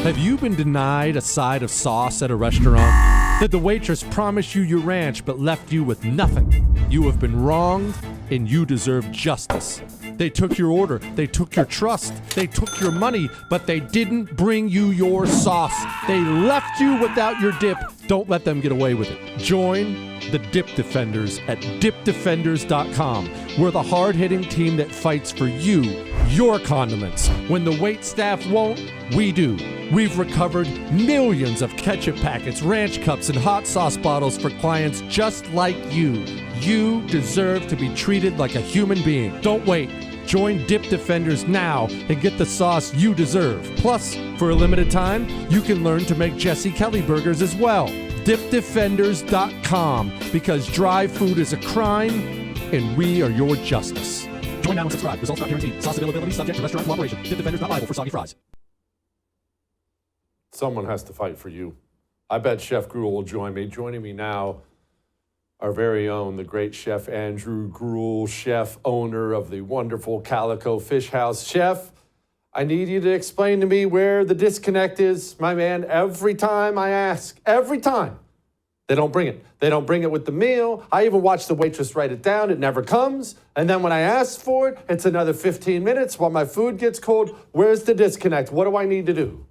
Have you been denied a side of sauce at a restaurant? Did the waitress promise you your ranch but left you with nothing? You have been wronged and you deserve justice. They took your order, they took your trust, they took your money, but they didn't bring you your sauce. They left you without your dip. Don't let them get away with it. Join the Dip Defenders at dipdefenders.com. We're the hard-hitting team that fights for you, your condiments. When the wait staff won't, we do. We've recovered millions of ketchup packets, ranch cups, and hot sauce bottles for clients just like you. You deserve to be treated like a human being. Don't wait. Join Dip Defenders now and get the sauce you deserve. Plus, for a limited time, you can learn to make Jesse Kelly burgers as well. DipDefenders.com, because dry food is a crime and we are your justice. Join now and subscribe. Results not guaranteed. Sauce availability subject to restaurant cooperation. Dip Defenders not liable for soggy fries. Someone has to fight for you. I bet Chef Gruel will join me. Joining me now, our very own, the great Chef Andrew Gruel, chef owner of the wonderful Calico Fish House. Chef, I need you to explain to me where the disconnect is, my man. Every time I ask, every time, they don't bring it. They don't bring it with the meal. I even watch the waitress write it down. It never comes. And then when I ask for it, it's another 15 minutes while my food gets cold. Where's the disconnect? What do I need to do?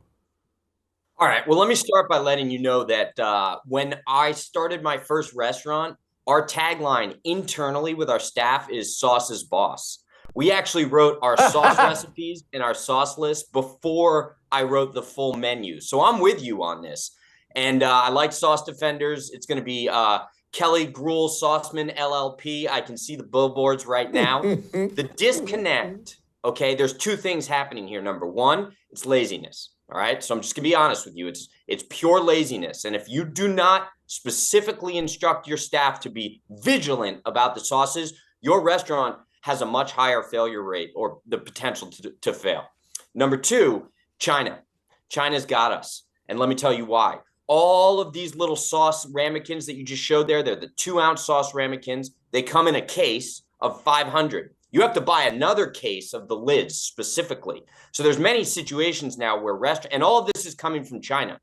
All right. Well, let me start by letting you know that when I started my first restaurant, our tagline internally with our staff is "Sauce is Boss." We actually wrote our sauce recipes and our sauce list before I wrote the full menu. So I'm with you on this. And I like Sauce Defenders. It's going to be Kelly Gruel Sauceman LLP. I can see the billboards right now. The disconnect, okay, there's two things happening here. Number one, it's laziness. All right. So I'm just going to be honest with you. It's pure laziness. And if you do not specifically instruct your staff to be vigilant about the sauces, your restaurant has a much higher failure rate or the potential to fail. Number two, China. China's got us. And let me tell you why. All of these little sauce ramekins that you just showed there, they're the 2-ounce sauce ramekins. They come in a case of 500. You have to buy another case of the lids specifically. So there's many situations now where and all of this is coming from China.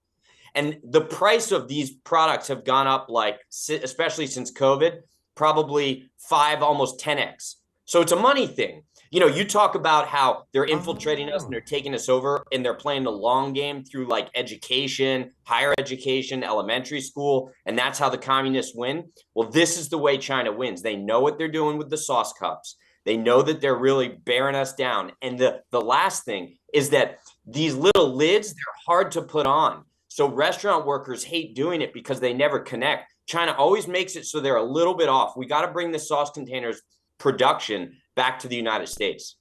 And the price of these products have gone up, like, especially since COVID, probably 5, almost 10x. So it's a money thing. You know, you talk about how they're infiltrating us and they're taking us over and they're playing the long game through like education, higher education, elementary school, and that's how the communists win. Well, this is the way China wins. They know what they're doing with the sauce cups. They know that they're really bearing us down. And the last thing is that these little lids, they're hard to put on. So restaurant workers hate doing it because they never connect. China always makes it so they're a little bit off. We got to bring the sauce containers production back to the United States.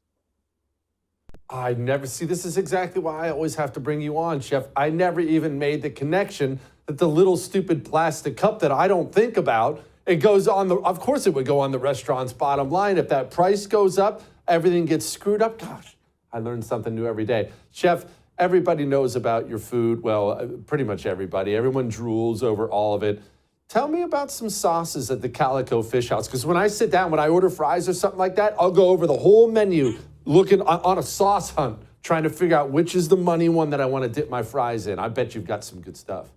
I never see. This is exactly why I always have to bring you on, Chef. I never even made the connection that the little stupid plastic cup that I don't think about, it goes on of course it would go on the restaurant's bottom line. If that price goes up, everything gets screwed up. Gosh, I learn something new every day. Chef, everybody knows about your food. Well, pretty much everybody. Everyone drools over all of it. Tell me about some sauces at the Calico Fish House, because when I sit down, when I order fries or something like that, I'll go over the whole menu looking on a sauce hunt, trying to figure out which is the money one that I want to dip my fries in. I bet you've got some good stuff.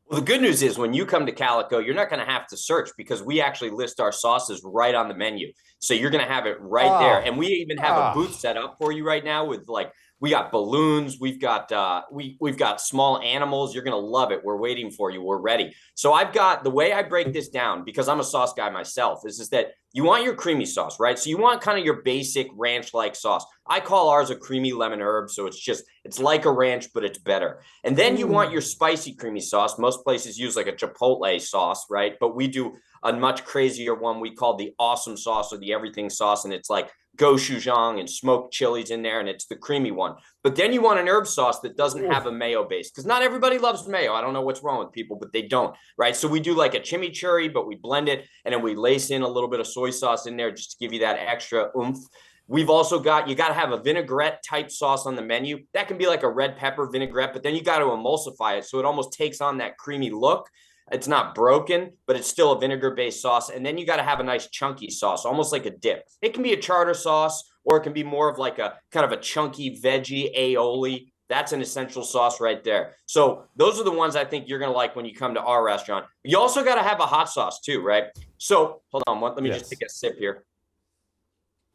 Well, the good news is when you come to Calico, you're not going to have to search because we actually list our sauces right on the menu. So you're going to have it right there. And we even have a booth set up for you right now with like, we got balloons, we've got we've got small animals. You're going to love it. We're waiting for you. We're ready. So I've got the way I break this down, because I'm a sauce guy myself, is that you want your creamy sauce, right? So you want kind of your basic ranch-like sauce. I call ours a creamy lemon herb. So it's like a ranch, but it's better. And then you want your spicy creamy sauce. Most places use like a chipotle sauce, right? But we do a much crazier one we call the awesome sauce or the everything sauce. And it's like gochujang and smoked chilies in there, and it's the creamy one. But then you want an herb sauce that doesn't have a mayo base, because not everybody loves mayo. I don't know what's wrong with people, but they don't, right? So we do like a chimichurri, but we blend it, and then we lace in a little bit of soy sauce in there just to give you that extra oomph. We've also got, you got to have a vinaigrette type sauce on the menu. That can be like a red pepper vinaigrette, but then you got to emulsify it so it almost takes on that creamy look. It's not broken, but it's still a vinegar-based sauce. And then you got to have a nice chunky sauce, almost like a dip. It can be a tartar sauce, or it can be more of like a kind of a chunky veggie aioli That's an essential sauce right there. So those are the ones I think you're going to like when you come to our restaurant. You also got to have a hot sauce too, right? So hold on, let me just take a sip here.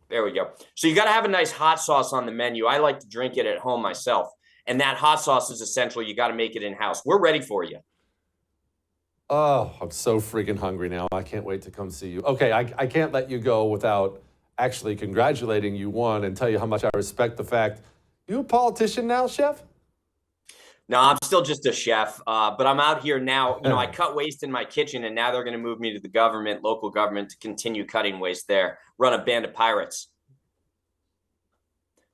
There we go. So you got to have a nice hot sauce on the menu. I like to drink it at home myself. And that hot sauce is essential. You got to make it in-house. We're ready for you. Oh, I'm so freaking hungry now. I can't wait to come see you. Okay, I can't let you go without actually congratulating you, one, and tell you how much I respect the fact you a politician now, Chef? No, I'm still just a chef, but I'm out here now. You know, I cut waste in my kitchen, and now they're going to move me to the government, local government, to continue cutting waste there, run a band of pirates.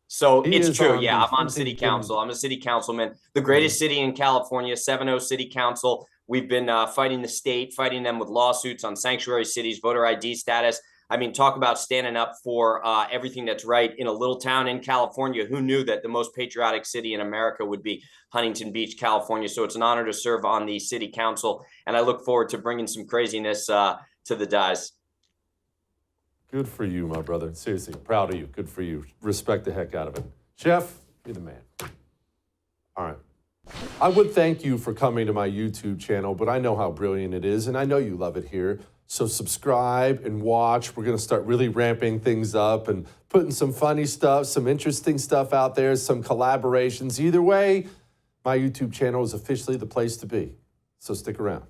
So it's true. Yeah, I'm on city council. I'm a city councilman, the greatest city in California, 7-0 city council. We've been fighting the state, fighting them with lawsuits on sanctuary cities, voter ID status. I mean, talk about standing up for everything that's right in a little town in California. Who knew that the most patriotic city in America would be Huntington Beach, California? So it's an honor to serve on the city council, and I look forward to bringing some craziness to the dies. Good for you, my brother. Seriously, proud of you. Good for you. Respect the heck out of it. Chef, you're the man. All right. I would thank you for coming to my YouTube channel, but I know how brilliant it is, and I know you love it here. So subscribe and watch. We're going to start really ramping things up and putting some funny stuff, some interesting stuff out there, some collaborations. Either way, my YouTube channel is officially the place to be. So stick around.